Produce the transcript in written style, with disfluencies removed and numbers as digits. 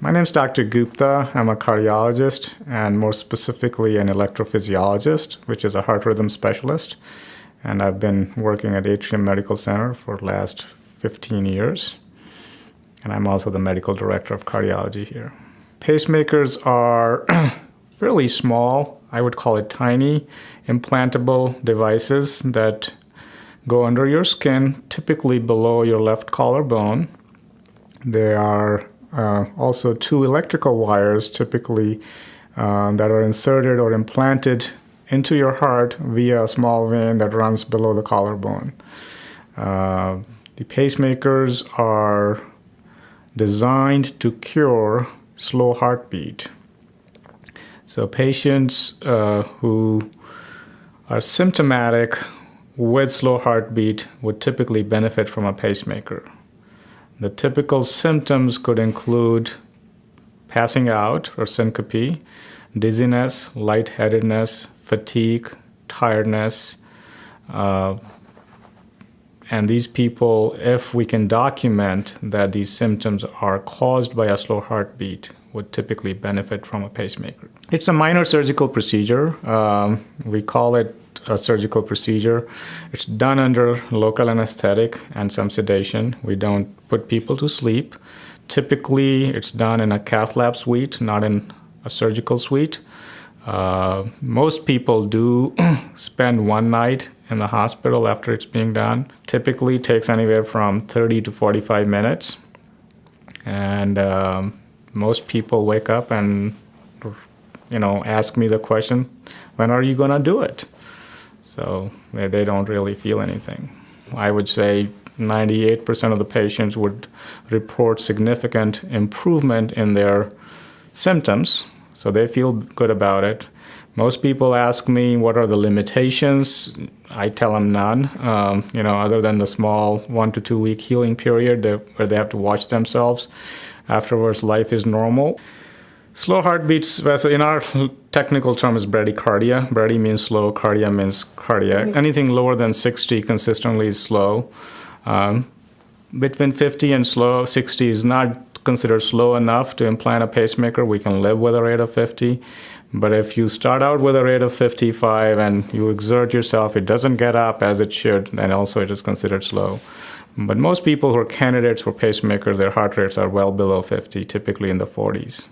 My name is Dr. Gupta. I'm a cardiologist and more specifically an electrophysiologist, which is a heart rhythm specialist. And I've been working at Atrium Medical Center for the last 15 years. And I'm also the medical director of cardiology here. Pacemakers are fairly small, I would call it tiny, implantable devices that go under your skin, typically below your left collarbone. There are also two electrical wires, typically that are inserted or implanted into your heart via a small vein that runs below the collarbone. The pacemakers are designed to cure slow heartbeat. So patients who are symptomatic with slow heartbeat would typically benefit from a pacemaker. The typical symptoms could include passing out or syncope, dizziness, lightheadedness, fatigue, tiredness. And these people, if we can document that these symptoms are caused by a slow heartbeat, would typically benefit from a pacemaker. It's a minor surgical procedure. We call it a surgical procedure. It's done under local anesthetic and some sedation. We don't put people to sleep. Typically, it's done in a cath lab suite, not in a surgical suite. Most people do spend one night in the hospital after it's being done. Typically, it takes anywhere from 30 to 45 minutes. And most people wake up and ask me the question, when are you going to do it? So they don't really feel anything. I would say 98% of the patients would report significant improvement in their symptoms, so they feel good about it. Most people ask me what are the limitations. I tell them none, other than the small 1 to 2 week healing period where they have to watch themselves. Afterwards, life is normal. Slow heartbeats, in our technical term, is bradycardia. Brady means slow, cardia means cardiac. Anything lower than 60 consistently is slow. Between 50 and 60 is not considered slow enough to implant a pacemaker. We can live with a rate of 50. But if you start out with a rate of 55 and you exert yourself, it doesn't get up as it should, then also it is considered slow. But most people who are candidates for pacemakers, their heart rates are well below 50, typically in the 40s.